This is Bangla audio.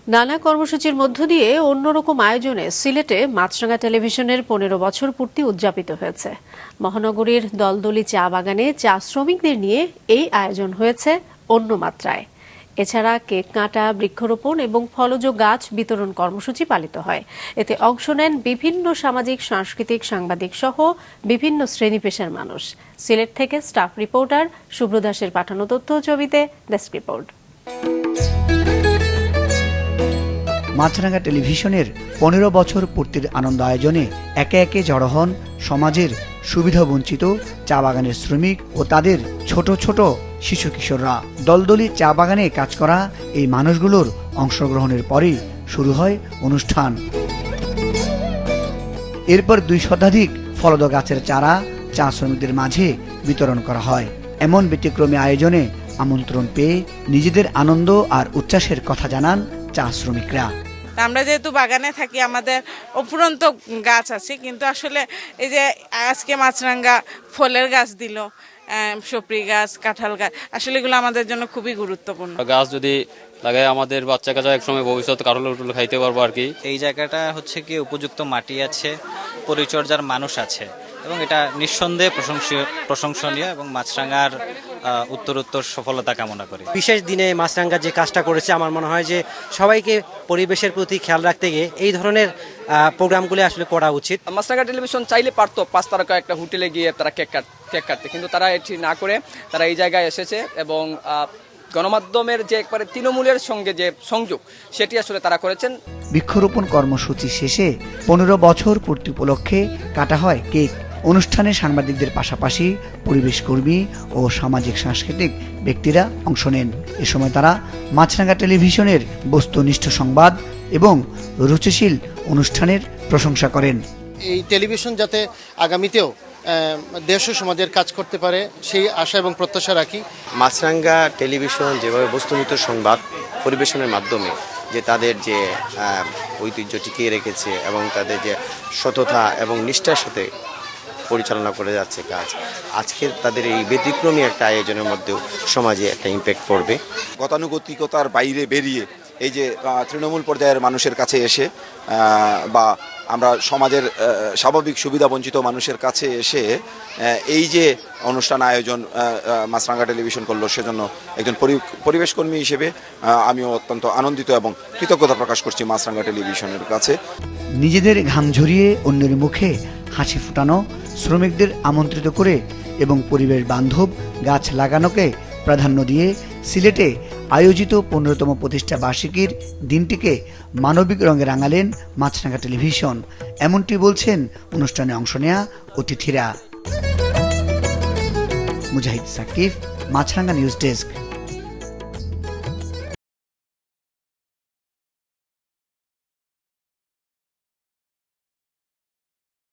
নানা কর্মসূচির মধ্য দিয়ে অন্যরকম আয়োজনে সিলেটে মাছরাঙা টেলিভিশনের 15 বছর পূর্তি উদযাপিত হয়েছে। মহানগরীর দলদলি চা বাগানে চা শ্রমিকদের নিয়ে এই আয়োজন হয়েছে অন্য মাত্রায়। এছাড়া কেক কাটা, বৃক্ষরোপণ এবং ফলজ গাছ বিতরণ কর্মসূচি পালিত হয়। এতে অংশ নেন বিভিন্ন সামাজিক, সাংস্কৃতিক, সাংবাদিক সহ বিভিন্ন শ্রেণী পেশার মানুষ। সিলেট থেকে স্টাফ রিপোর্টার শুভ্র দাসের পাঠানো তথ্য ছবিতে ডেস্ক রিপোর্ট। মাছরাঙা টেলিভিশনের 15 বছর পূর্তির আনন্দ আয়োজনে একে একে জড়ো হন সমাজের সুবিধাবঞ্চিত চা বাগানের শ্রমিক ও তাদের ছোট ছোট শিশু কিশোররা। দলদলি চা বাগানে কাজ করা এই মানুষগুলোর অংশগ্রহণের পরেই শুরু হয় অনুষ্ঠান। এরপর 2 শতাধিক ফলদ গাছের চারা চা শ্রমিকদের মাঝে বিতরণ করা হয়। এমন ব্যতিক্রমী আয়োজনে আমন্ত্রণ পেয়ে নিজেদের আনন্দ আর উচ্ছ্বাসের কথা জানান চা শ্রমিকরা। আমরা যেহেতু বাগানে থাকি, আমাদের অফুরন্ত গাছ আছে, কিন্তু আসলে এই যে আজকে মাছরাঙা ফলের গাছ দিল, সপরি গাছ, কাঁঠাল গাছ, আসলে এগুলো আমাদের জন্য খুবই গুরুত্বপূর্ণ। গাছ যদি লাগাই আমাদের বাচ্চা কাচ্চা একসময় ভবিষ্যতে কাঁঠাল খাইতে পারবো আর কি। এই জায়গাটা হচ্ছে কি উপযুক্ত মাটি আছে, পরিচর্যার মানুষ আছে এবং এটা নিঃসন্দেহে প্রশংসনীয় এবং মাছরাঙার উত্তরোত্তর সফলতা কামনা করি। বিশেষ দিনে মাছরাঙা যে কাজটা করেছে, আমার মনে হয় যে সবাইকে পরিবেশের প্রতি খেয়াল রাখতে গিয়ে এই ধরনের প্রোগ্রামগুলি আসলে করা উচিত। মাছরাঙা টেলিভিশন চাইলে পারতো 5 তারকা একটা হোটেলে গিয়ে তারা কেক কাটতে, কিন্তু তারা এটি না করে তারা এই জায়গায় এসেছে এবং গণমাধ্যমের যে একবারে তৃণমূলের সঙ্গে যে সংযোগ সেটি আসলে তারা করেছেন। বৃক্ষরোপণ কর্মসূচি শেষে 15 বছর পূর্তি উপলক্ষে কাটা হয় কেক। অনুষ্ঠানে সাংবাদিকদের পাশাপাশি পরিবেশ কর্মী ও সামাজিক সাংস্কৃতিক ব্যক্তিরা অংশ নেন। এ সময় তারা মাছরাঙা টেলিভিশনের বস্তুনিষ্ঠ সংবাদ এবং রুচিশীল অনুষ্ঠানের প্রশংসা করেন। এই টেলিভিশন যাতে আগামীতেও দেশ ও সমাজের কাজ করতে পারে সেই আশা এবং প্রত্যাশা রাখি। মাছরাঙা টেলিভিশন যেভাবে বস্তুনিষ্ঠ সংবাদ পরিবেশনের মাধ্যমে যে তাদের যে ঐতিহ্য টিকিয়ে রেখেছে এবং তাদের যে সততা এবং নিষ্ঠার সাথে পরিচালনা করে যাচ্ছে কাজ, আজকে তাদের এই ব্যতিক্রমী একটা আয়োজনের মধ্যেও সমাজে একটা ইম্প্যাক্ট পড়বে। গতানুগতিকতার বাইরে বেরিয়ে এই যে তৃণমূল পর্যায়ের মানুষের কাছে এসে বা আমরা সমাজের স্বাভাবিক সুবিধাবঞ্চিত মানুষের কাছে এসে এই যে অনুষ্ঠান আয়োজন মাছরাঙা টেলিভিশন করলো, সেজন্য একজন পরিবেশ কর্মী হিসেবে আমিও অত্যন্ত আনন্দিত এবং কৃতজ্ঞতা প্রকাশ করছি মাছরাঙা টেলিভিশনের কাছে। নিজেদের ঘাম ঝরিয়ে অন্যের মুখে হাসি ফুটানো, শ্রমিকদের আমন্ত্রিত করে এবং পরিবেশ বান্ধব গাছ লাগানোকে প্রাধান্য দিয়ে সিলেটে আয়োজিত 15তম প্রতিষ্ঠা বার্ষিকীর দিনটিকে মানবিক রঙে রাঙালেন মাছরাঙা টেলিভিশন। এমনটি বলছেন অনুষ্ঠানে অংশ নেয়া অতিথিরা। মুজাহিদ সাকিব, মাছরাঙা নিউজ ডেস্ক।